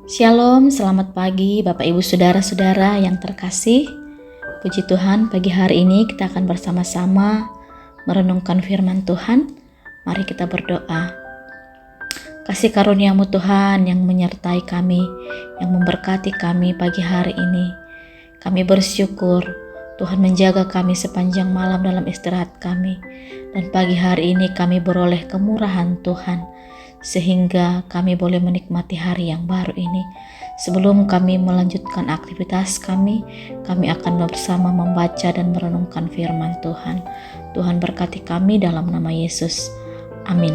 Shalom, selamat pagi Bapak Ibu Saudara-saudara yang terkasih. Puji Tuhan, pagi hari ini kita akan bersama-sama merenungkan firman Tuhan. Mari kita berdoa. Kasih karunia-Mu Tuhan yang menyertai kami, yang memberkati kami pagi hari ini. Kami bersyukur Tuhan menjaga kami sepanjang malam dalam istirahat kami. Dan pagi hari ini kami beroleh kemurahan Tuhan, sehingga kami boleh menikmati hari yang baru ini. Sebelum kami melanjutkan aktivitas kami akan bersama membaca dan merenungkan firman Tuhan. Tuhan berkati kami dalam nama Yesus. Amin.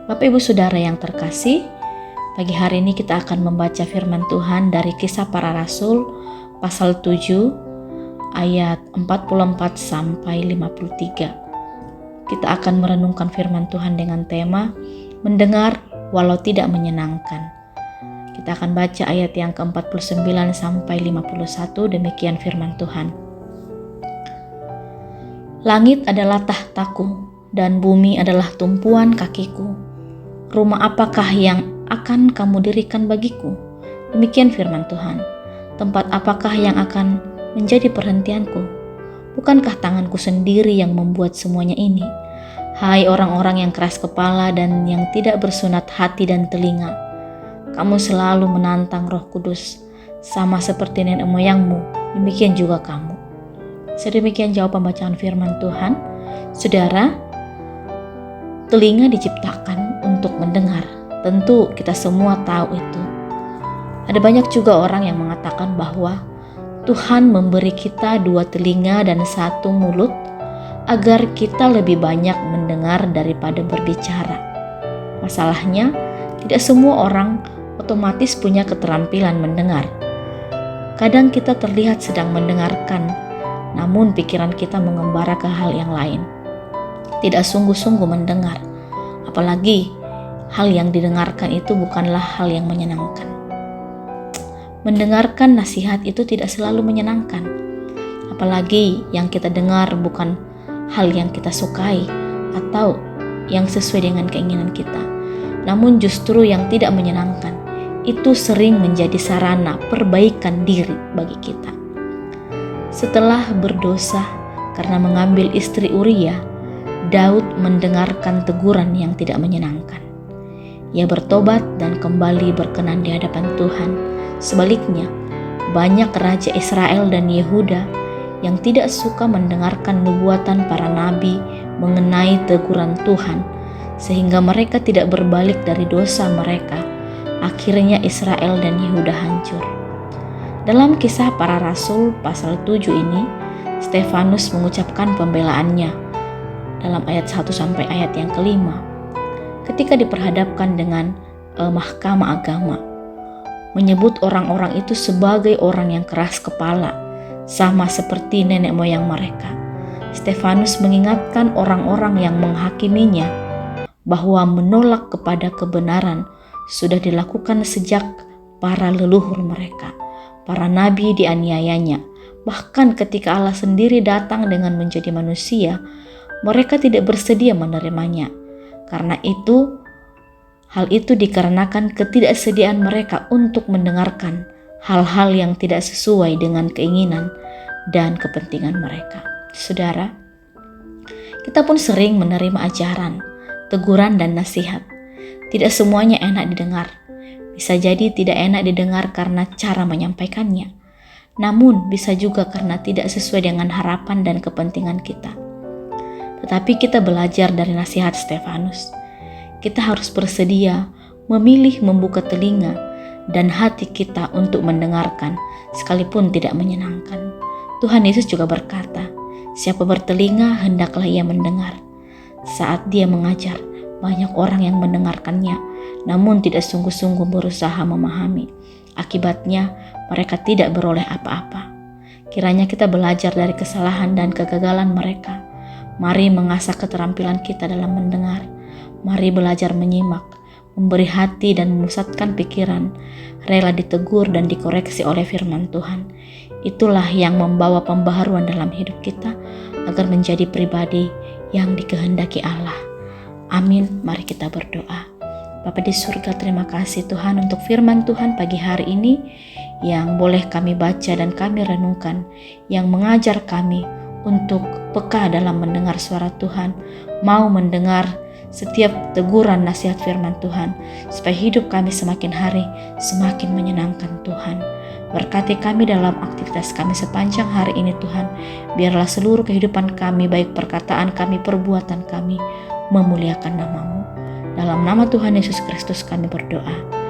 Bapak Ibu Saudara yang terkasih, pagi hari ini kita akan membaca firman Tuhan dari Kisah Para Rasul pasal 7 ayat 44 sampai 53. Kita akan merenungkan firman Tuhan dengan tema mendengar walau tidak menyenangkan. Kita akan baca ayat yang ke-49 sampai 51, demikian firman Tuhan. Langit adalah tahtaku dan bumi adalah tumpuan kakiku. Rumah apakah yang akan kamu dirikan bagiku? Demikian firman Tuhan. Tempat apakah yang akan menjadi perhentianku? Bukankah tanganku sendiri yang membuat semuanya ini? Hai orang-orang yang keras kepala dan yang tidak bersunat hati dan telinga, kamu selalu menantang Roh Kudus, sama seperti nenek moyangmu, demikian juga kamu. Sedemikian jawab pembacaan firman Tuhan. Saudara, telinga diciptakan untuk mendengar. Tentu kita semua tahu itu. Ada banyak juga orang yang mengatakan bahwa Tuhan memberi kita 2 telinga dan 1 mulut agar kita lebih banyak mendengar daripada berbicara. Masalahnya, tidak semua orang otomatis punya keterampilan mendengar. Kadang kita terlihat sedang mendengarkan, namun pikiran kita mengembara ke hal yang lain. Tidak sungguh-sungguh mendengar, apalagi hal yang didengarkan itu bukanlah hal yang menyenangkan. Mendengarkan nasihat itu tidak selalu menyenangkan, apalagi yang kita dengar bukan hal yang kita sukai atau yang sesuai dengan keinginan kita. Namun justru yang tidak menyenangkan itu sering menjadi sarana perbaikan diri bagi kita. Setelah berdosa karena mengambil istri Uria, Daud mendengarkan teguran yang tidak menyenangkan. Ia bertobat dan kembali berkenan di hadapan Tuhan. Sebaliknya, banyak raja Israel dan Yehuda yang tidak suka mendengarkan nubuatan para nabi mengenai teguran Tuhan, sehingga mereka tidak berbalik dari dosa mereka. Akhirnya Israel dan Yehuda hancur. Dalam Kisah Para Rasul pasal 7 ini, Stefanus mengucapkan pembelaannya dalam ayat 1 sampai ayat yang ke-5. Ketika diperhadapkan dengan mahkamah agama, menyebut orang-orang itu sebagai orang yang keras kepala, sama seperti nenek moyang mereka. Stefanus mengingatkan orang-orang yang menghakiminya bahwa menolak kepada kebenaran sudah dilakukan sejak para leluhur mereka. Para nabi dianiayanya. Bahkan ketika Allah sendiri datang dengan menjadi manusia, mereka tidak bersedia menerimanya. Karena itu, hal itu dikarenakan ketidaksediaan mereka untuk mendengarkan hal-hal yang tidak sesuai dengan keinginan dan kepentingan mereka. Saudara, kita pun sering menerima ajaran, teguran dan nasihat. Tidak semuanya enak didengar. Bisa jadi tidak enak didengar karena cara menyampaikannya. Namun bisa juga karena tidak sesuai dengan harapan dan kepentingan kita. Tetapi kita belajar dari nasihat Stefanus. Kita harus bersedia memilih membuka telinga dan hati kita untuk mendengarkan, sekalipun tidak menyenangkan. Tuhan Yesus juga berkata, siapa bertelinga hendaklah ia mendengar. Saat dia mengajar, banyak orang yang mendengarkannya, namun tidak sungguh-sungguh berusaha memahami. Akibatnya, mereka tidak beroleh apa-apa. Kiranya kita belajar dari kesalahan dan kegagalan mereka. Mari mengasah keterampilan kita dalam mendengar. Mari belajar menyimak, memberi hati dan memusatkan pikiran, rela ditegur dan dikoreksi oleh firman Tuhan. Itulah yang membawa pembaharuan dalam hidup kita agar menjadi pribadi yang dikehendaki Allah. Amin. Mari kita berdoa. Bapa di surga, terima kasih Tuhan untuk firman Tuhan pagi hari ini yang boleh kami baca dan kami renungkan, yang mengajar kami untuk peka dalam mendengar suara Tuhan, mau mendengar setiap teguran nasihat firman Tuhan, supaya hidup kami semakin hari semakin menyenangkan Tuhan. Berkati kami dalam aktivitas kami sepanjang hari ini Tuhan. Biarlah seluruh kehidupan kami, baik perkataan kami, perbuatan kami, memuliakan nama-Mu. Dalam nama Tuhan Yesus Kristus kami berdoa.